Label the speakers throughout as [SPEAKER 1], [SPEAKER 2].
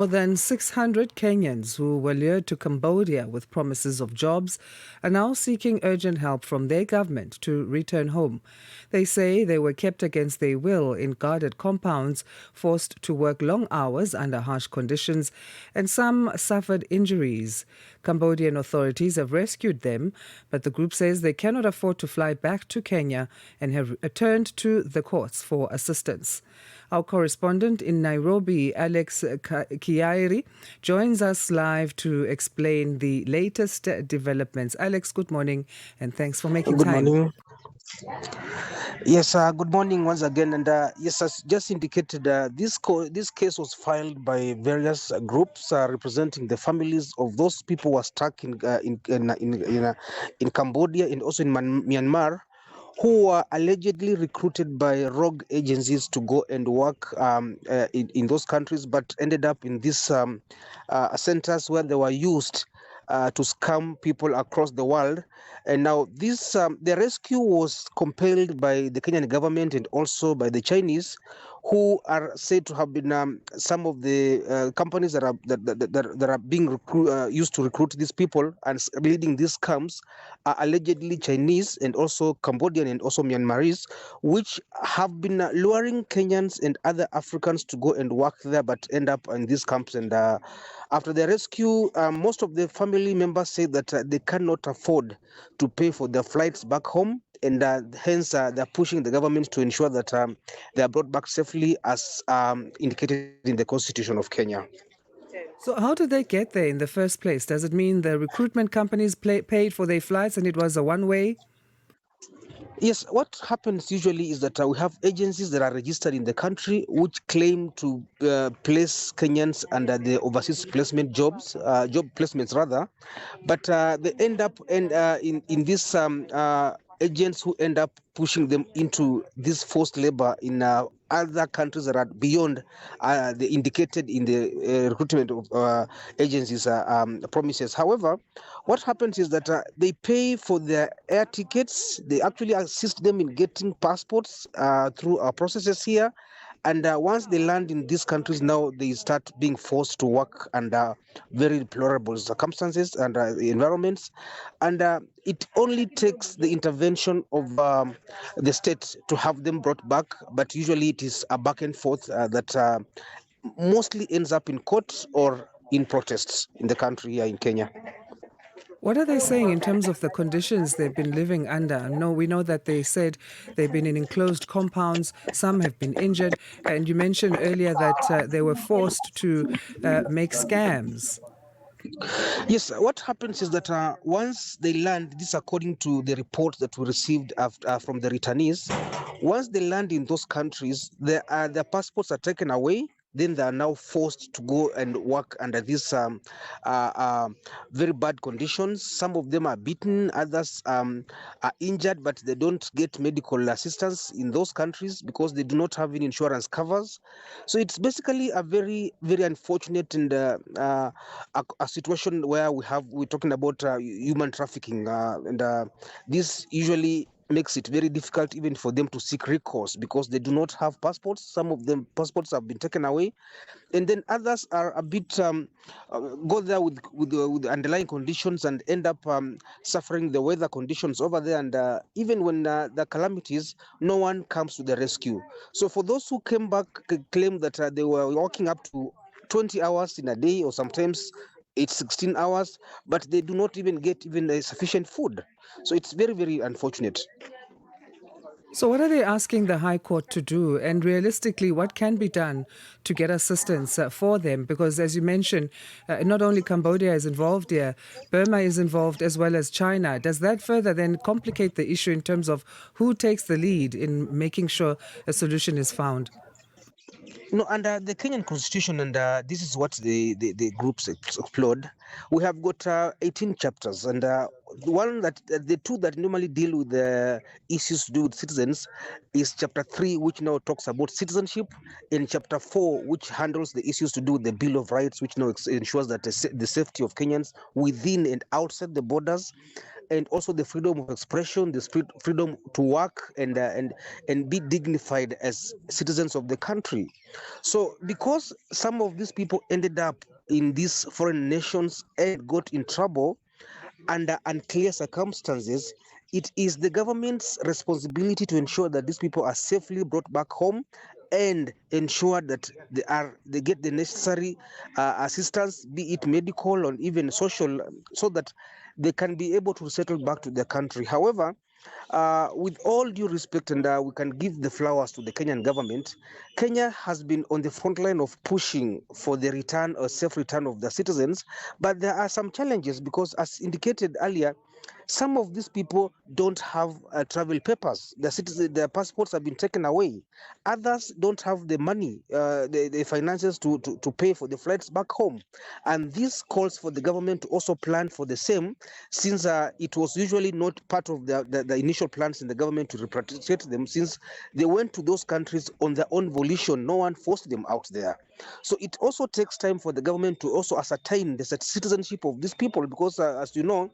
[SPEAKER 1] More than 600 Kenyans who were lured to Cambodia with promises of jobs are now seeking urgent help from their government to return home. They say they were kept against their will in guarded compounds, forced to work long hours under harsh conditions, and some suffered injuries. Cambodian authorities have rescued them, but the group says they cannot afford to fly back to Kenya and have turned to the courts for assistance. Our correspondent in Nairobi, Alex Kiarie, joins us live to explain the latest developments. Alex, good morning, and thanks for making
[SPEAKER 2] Good
[SPEAKER 1] time.
[SPEAKER 2] morning. Yes, good morning once again. And yes, as just indicated, this case was filed by various groups representing the families of those people who are stuck in Cambodia and also in Myanmar, who were allegedly recruited by rogue agencies to go and work in those countries, but ended up in these centers where they were used to scam people across the world. And now this the rescue was compelled by the Kenyan government and also by the Chinese, who are said to have been some of the companies that are being used to recruit these people and leading these camps are allegedly Chinese and also Cambodian and also Myanmarese, which have been luring Kenyans and other Africans to go and work there, but end up in these camps. And after the rescue, most of the family members say that they cannot afford to pay for their flights back home, and hence they're pushing the government to ensure that they are brought back safely as indicated in the Constitution of Kenya.
[SPEAKER 1] So, how did they get there in the first place? Does it mean the recruitment companies paid for their flights and it was a one-way?
[SPEAKER 2] Yes, what happens usually is that we have agencies that are registered in the country which claim to place Kenyans under the overseas placement job placements rather, but they end up in this agents who end up pushing them into this forced labor in other countries that are beyond the indicated in the recruitment of agencies promises. However, what happens is that they pay for their air tickets. They actually assist them in getting passports through our processes here. And once they land in these countries, now they start being forced to work under very deplorable circumstances and environments. And it only takes the intervention of the state to have them brought back. But usually it is a back and forth that mostly ends up in court or in protests in the country here in Kenya.
[SPEAKER 1] What are they saying in terms of the conditions they've been living under? No, we know that they said they've been in enclosed compounds, some have been injured, and you mentioned earlier that they were forced to make scams.
[SPEAKER 2] Yes, what happens is that once they land, this according to the report that we received from the returnees, once they land in those countries, their passports are taken away. Then they are now forced to go and work under these very bad conditions. Some of them are beaten, others are injured, but they don't get medical assistance in those countries because they do not have any insurance covers. So it's basically a very, very unfortunate and a situation where we're talking about human trafficking, and this usually makes it very difficult even for them to seek recourse because they do not have passports. Some of them passports have been taken away, and then others are a bit go there with underlying conditions and end up suffering the weather conditions over there. And even when the calamities, no one comes to the rescue. So for those who came back, claim that they were walking up to 20 hours in a day, or sometimes it's 16 hours, but they do not even get even sufficient food. So it's very, very unfortunate.
[SPEAKER 1] So, what are they asking the High Court to do? And realistically, what can be done to get assistance for them? Because, as you mentioned, not only Cambodia is involved here, Burma is involved as well as China. Does that further then complicate the issue in terms of who takes the lead in making sure a solution is found?
[SPEAKER 2] No, under the Kenyan constitution, and this is what the groups explored, we have got 18 chapters, and the two that normally deal with the issues to do with citizens is chapter 3, which now talks about citizenship, and chapter 4, which handles the issues to do with the Bill of Rights, which now ensures that the safety of Kenyans within and outside the borders. and also the freedom of expression, the freedom to work and be dignified as citizens of the country. So because some of these people ended up in these foreign nations and got in trouble under unclear circumstances, it is the government's responsibility to ensure that these people are safely brought back home and ensure that they get the necessary assistance, be it medical or even social, so that they can be able to settle back to their country. However, with all due respect, and we can give the flowers to the Kenyan government, Kenya has been on the front line of pushing for the return or safe return of the citizens. But there are some challenges because, as indicated earlier, some of these people don't have travel papers. Their passports have been taken away. Others don't have the money, the finances to pay for the flights back home. And this calls for the government to also plan for the same, since it was usually not part of the initial plans in the government to repatriate them, since they went to those countries on their own volition. No one forced them out there. So it also takes time for the government to also ascertain the citizenship of these people, because as you know,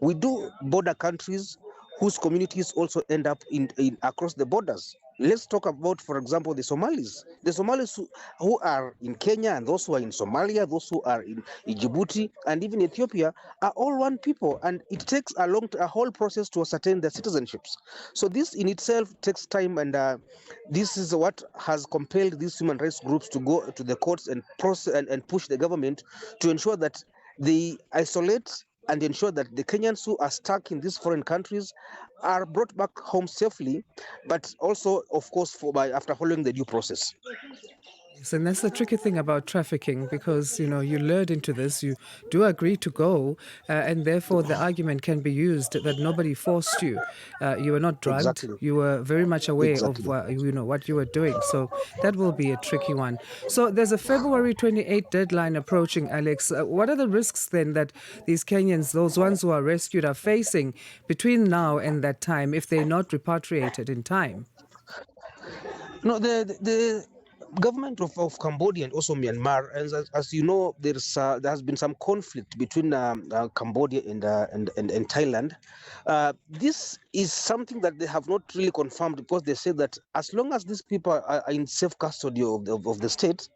[SPEAKER 2] we do border countries whose communities also end up in across the borders. Let's talk about, for example, the Somalis. The Somalis who are in Kenya, and those who are in Somalia, those who are in Djibouti, and even Ethiopia, are all one people, and it takes a whole process to ascertain their citizenships. So this in itself takes time, and this is what has compelled these human rights groups to go to the courts and push the government to ensure that they isolate and ensure that the Kenyans who are stuck in these foreign countries are brought back home safely, but also, of course, after following the due process.
[SPEAKER 1] Yes, and that's the tricky thing about trafficking, because you lured into this, you do agree to go, and therefore the argument can be used that nobody forced you. You were not drugged.
[SPEAKER 2] Exactly.
[SPEAKER 1] You were very much aware of
[SPEAKER 2] Exactly.
[SPEAKER 1] what you were doing. So that will be a tricky one. So there's a February 28 deadline approaching, Alex. What are the risks then that these Kenyans, those ones who are rescued, are facing between now and that time if they're not repatriated in time?
[SPEAKER 2] No, the government of Cambodia and also Myanmar, as you know, there has been some conflict between Cambodia and Thailand. This is something that they have not really confirmed, because they say that as long as these people are in safe custody of the state,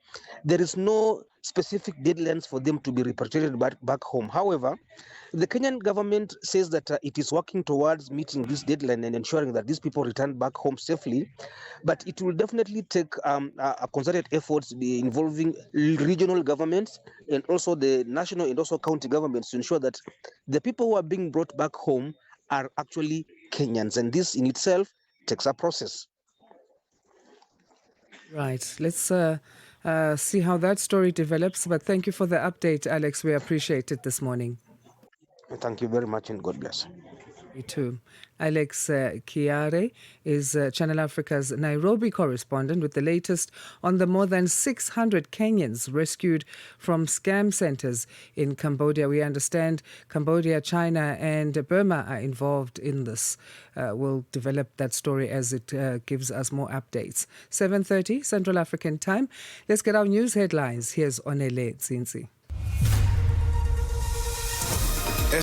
[SPEAKER 2] there is no specific deadlines for them to be repatriated back home. However, the Kenyan government says that it is working towards meeting this deadline and ensuring that these people return back home safely. But it will definitely take a concerted efforts involving regional governments and also the national and also county governments to ensure that the people who are being brought back home are actually Kenyans. And this in itself takes a process.
[SPEAKER 1] Right. Let's see how that story develops. But thank you for the update, Alex. We appreciate it this morning.
[SPEAKER 2] Thank you very much, and God bless.
[SPEAKER 1] You too. Alex Kiarie is Channel Africa's Nairobi correspondent with the latest on the more than 600 Kenyans rescued from scam centers in Cambodia. We understand Cambodia, China, and Burma are involved in this. We'll develop that story as it gives us more updates. 7:30 Central African Time. Let's get our news headlines. Here's Onele Tsinzi.